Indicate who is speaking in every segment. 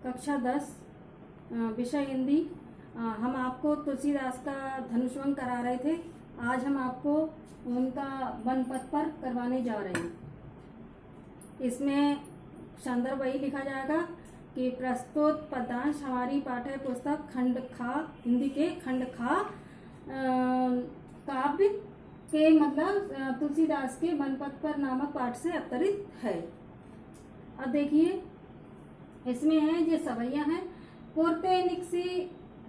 Speaker 1: कक्षा 10 विषय हिंदी। हम आपको तुलसीदास का धनुष्वंग करा रहे थे। आज हम आपको उनका वन पथ पर करवाने जा रहे हैं। इसमें संदर्भ वही लिखा जाएगा कि प्रस्तुत पद्यांश हमारी पाठ्य पुस्तक खंड खा हिंदी के खंड खा काव्य के मतलब तुलसीदास के वन पथ पर नामक पाठ से अवतरित है। अब देखिए इसमें है ये सवैया है। पुरते निकसी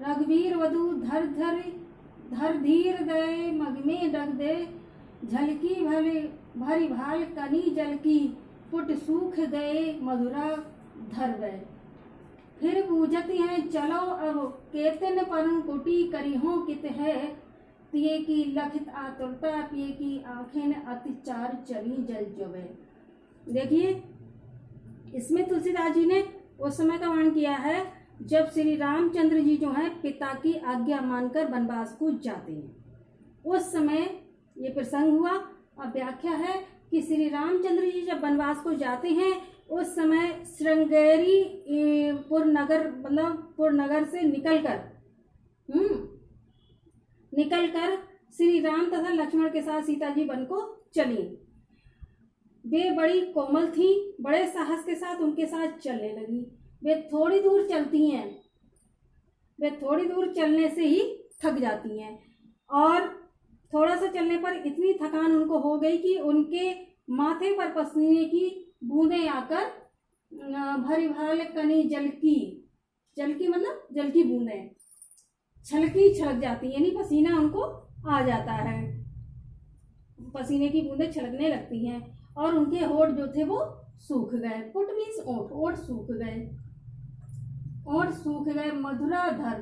Speaker 1: रघुवीर वधु धर धीर दे मग में डग दे झलकी भरी भाल कनी जल की पुट सूख गए मधुरा धर गए। फिर बूझती हैं चलो अब केतन परन कुटी करी हो कित है तिये की लखित आतुरता पिए की आंखें अतिचार चली जल जोवे। देखिए इसमें तुलसीदास जी ने उस समय का वर्णन किया है जब श्री रामचंद्र जी जो है पिता की आज्ञा मानकर वनवास को जाते हैं। उस समय ये प्रसंग हुआ। अब व्याख्या है कि श्री रामचंद्र जी जब वनवास को जाते हैं उस समय श्रृंगेरी पुर नगर से निकलकर श्री राम तथा लक्ष्मण के साथ सीता जी वन को चली। वे बड़ी कोमल थी, बड़े साहस के साथ उनके साथ चलने लगी। वे थोड़ी दूर चलती हैं, वे थोड़ी दूर चलने से ही थक जाती हैं और थोड़ा सा चलने पर इतनी थकान उनको हो गई कि उनके माथे पर पसीने की बूंदें आकर भरी भाल कनी जल की मतलब जल की बूंदें छलक जाती है, यानी पसीना उनको आ जाता है, पसीने की बूंदें छलकने लगती हैं और उनके होठ जो थे वो सूख गए। पुट मीन्स ओठ, ओठ सूख गए मधुरा धर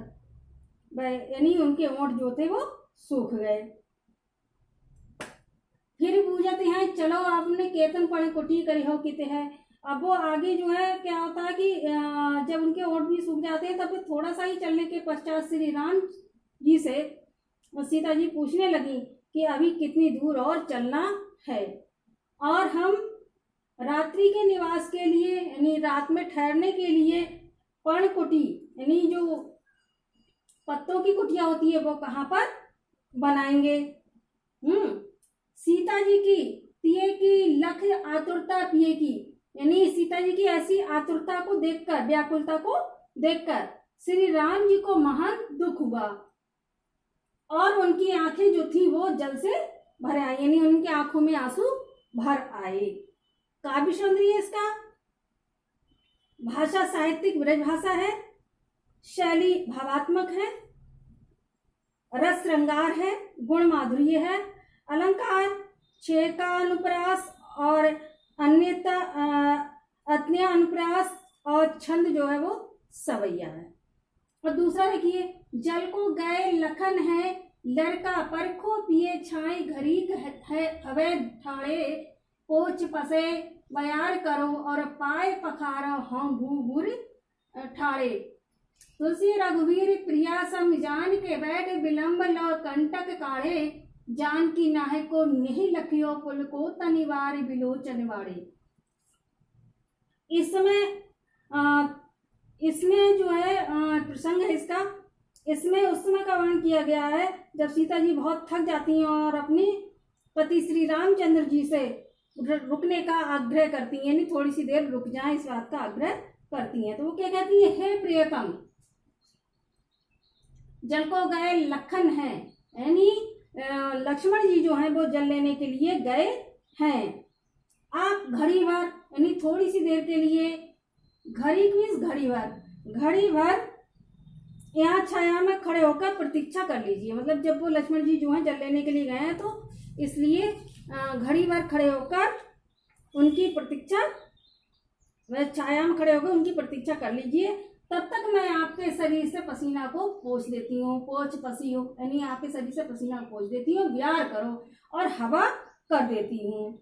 Speaker 1: यानी उनके ओठ जो थे वो सूख गए। फिर बूझते हैं चलो आपने केतन पढ़े कुटी करी हो किते है। अब वो आगे जो है क्या होता है कि जब उनके ओठ भी सूख जाते हैं तब थोड़ा सा ही चलने के पश्चात श्री राम जी से सीता जी पूछने लगी कि अभी कितनी दूर और चलना है और हम रात्रि के निवास के लिए यानी रात में ठहरने के लिए पर्णकुटी यानी जो पत्तों की कुटिया होती है वो कहाँ पर बनाएंगे। सीता जी की तिये की लख आतुरता पिए की यानी सीता जी की ऐसी आतुरता को देखकर, व्याकुलता को देखकर श्री राम जी को महान दुख हुआ और उनकी आंखें जो थी वो जल से भर आई, यानी उनकी आंखों में आंसू भर आए। काव्य सौंदर्य इसका, भाषा साहित्यिक ब्रज भाषा है, शैली भावात्मक है, रस श्रृंगार है, गुण माधुर्य है, अलंकार छेका अनुप्रास और अन्य अनुप्रास और छंद जो है वो सवैया है। और दूसरा देखिए जल को गए लखन है लड़का परखो पिए छाए घरीक है अवैध ठाड़े पोच पसे बयार करो और पाए पखारा हाँ भूभुर ठाड़े। तुलसी रघुवीर प्रिया सम जान के बैठ विलंब लो कंटक काढ़े जान की नाहे को नहीं लखियो पुल को तनिवार बिलोचन वाड़े। इस समय इसमें जो है प्रसंग है इसका, इसमें उस समय का वर्णन किया गया है जब सीता जी बहुत थक जाती हैं और अपने पति श्री रामचंद्र जी से रुकने का आग्रह करती हैं, यानी थोड़ी सी देर रुक जाएं इस बात का आग्रह करती हैं। तो वो क्या कहती है, हे प्रियतम जल को गए लखन है, यानी लक्ष्मण जी जो हैं वो जल लेने के लिए गए हैं। आप घड़ी भर यानी थोड़ी सी देर के लिए, घड़ी भर यहाँ छाया में खड़े होकर प्रतीक्षा कर लीजिए। मतलब जब वो लक्ष्मण जी जो हैं जल लेने के लिए गए हैं तो इसलिए घड़ी भर खड़े होकर उनकी प्रतीक्षा, छाया में खड़े होकर उनकी प्रतीक्षा कर लीजिए। तब तक मैं आपके शरीर से पसीना को पोंछ देती हूँ, यानी आपके शरीर से पसीना पोंछ देती हूँ, व्यार करो और हवा कर देती हूँ।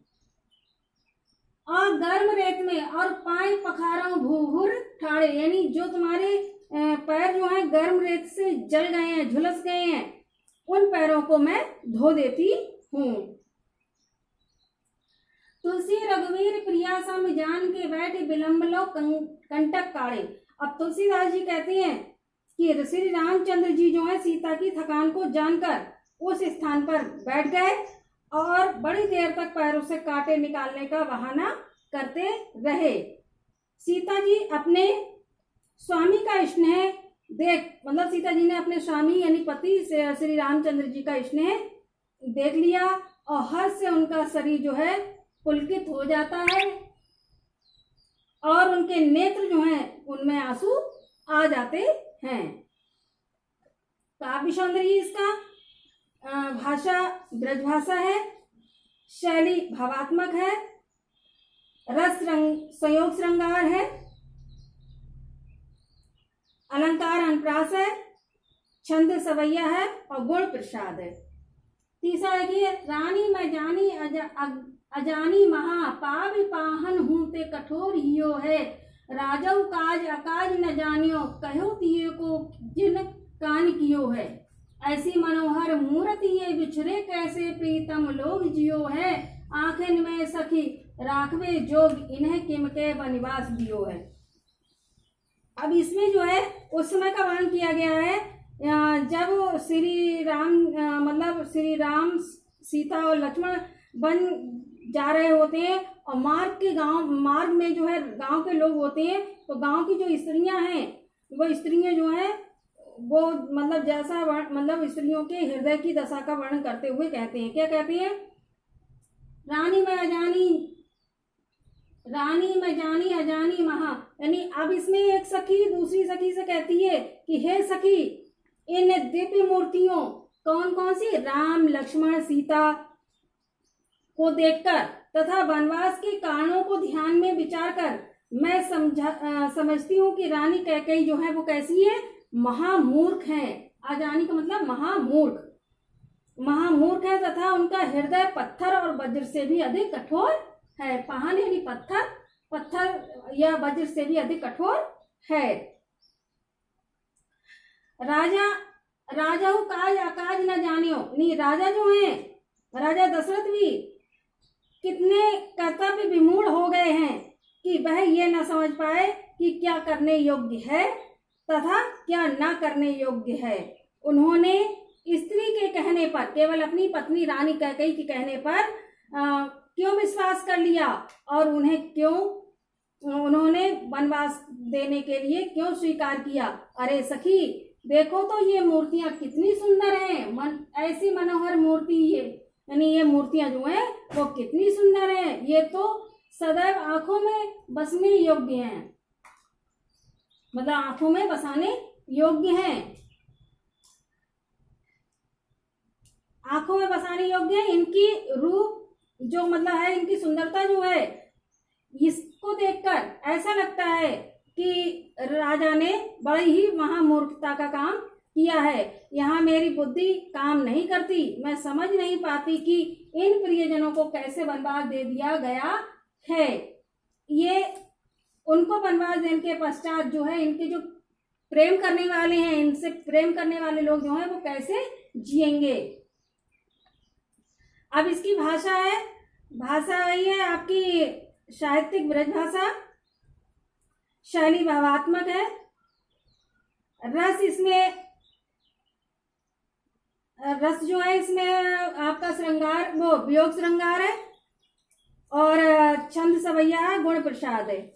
Speaker 1: और गर्म रेत में और पाए पखारों भूभुर ठाड़े, यानी जो तुम्हारे पैर जो हैं गर्म रेत से जल गए हैं, झुलस गए हैं, उन पैरों को मैं धो देती हूँ। तुलसी रघुवीर प्रिया सम जान के बैठ विलंब लो कंटक काढ़े। अब तुलसीदास जी कहते हैं कि श्री रामचंद्र जी जो है सीता की थकान को जानकर उस स्थान पर बैठ गए और बड़ी देर तक पैरों से कांटे निकालने का बहाना करते रहे। सीता जी अपने स्वामी का स्नेह देख, मतलब सीता जी ने अपने स्वामी यानी पति से श्री रामचंद्र जी का स्नेह देख लिया और हर्ष से उनका शरीर जो है पुलकित हो जाता है और उनके नेत्र जो हैं उनमें आंसू आ जाते हैं। काव्य सौंदर्य इसका भाषा ब्रज भाषा है, शैली भावात्मक है, रस रंग संयोग श्रृंगार है, अलंकार अनुप्रास है, छंद सवैया है और गुण प्रसाद है। तीसरा देखिए, रानी मैं जानी अजानी महा पावि पाहन हूँ ते कठोर हियो है, राजऊ काज अकाज न जानियो कहो तिये को जिन कान कियो है, ऐसी मनोहर मूर्ति ये बिछरे कैसे प्रीतम लोग जियो है, आंखें में सखी राखवे जोग इन्हें किमके वनिवास दियो है। अब इसमें जो है उस समय का वर्णन किया गया है जब श्री राम मतलब श्री राम सीता और लक्ष्मण वन जा रहे होते हैं और मार्ग में जो है गांव के लोग होते हैं, तो गांव की जो स्त्रियां हैं वो स्त्रियां जो हैं वो मतलब जैसा मतलब स्त्रियों के हृदय की दशा का वर्णन करते हुए कहते हैं, क्या कहते हैं, रानी मैं जानी अजानी महा, यानी अब इसमें एक सखी दूसरी सखी से कहती है कि हे सखी, इन दिव्य मूर्तियों कौन कौन सी, राम लक्ष्मण सीता को देखकर तथा वनवास के कारणों को ध्यान में विचार कर मैं समझती हूँ कि रानी कैकेयी जो है वो कैसी है, महामूर्ख है। अजानी का मतलब महामूर्ख है तथा उनका हृदय पत्थर और वज्र से भी अधिक कठोर है। पाहन यानी पत्थर या वज्र से भी अधिक कठोर है। राजा काज अकाज न जानियो, नहीं राजा जो है राजा दशरथ भी कितने कर्तव्य विमूढ़ हो गए हैं कि वह ये न समझ पाए कि क्या करने योग्य है तथा क्या न करने योग्य है। उन्होंने स्त्री के कहने पर, केवल अपनी पत्नी रानी कैकेयी के कहने पर क्यों विश्वास कर लिया और उन्होंने वनवास देने के लिए क्यों स्वीकार किया। अरे सखी देखो तो ये मूर्तियां कितनी सुंदर हैं, ऐसी मनोहर मूर्ति ये, यानी ये मूर्तियां जो हैं वो कितनी सुंदर हैं, ये तो सदैव आंखों में बसने योग्य हैं, मतलब आंखों में बसाने योग्य हैं, आंखों में बसाने योग्य है। इनकी रूप जो मतलब है, इनकी सुंदरता जो है, इसको देखकर ऐसा लगता है कि राजा ने बड़ी ही महामूर्खता का काम किया है। यहाँ मेरी बुद्धि काम नहीं करती, मैं समझ नहीं पाती कि इन प्रियजनों को कैसे वनवास दे दिया गया है। ये उनको वनवास देने के पश्चात जो है इनके जो प्रेम करने वाले हैं, इनसे प्रेम करने वाले लोग जो हैं वो कैसे जिएंगे। अब इसकी भाषा वही है आपकी साहित्यिक ब्रज भाषा, शैली भावात्मक है, रस जो है इसमें आपका श्रृंगार वो वियोग श्रृंगार है और छंद सवैया है, गुण प्रसाद है।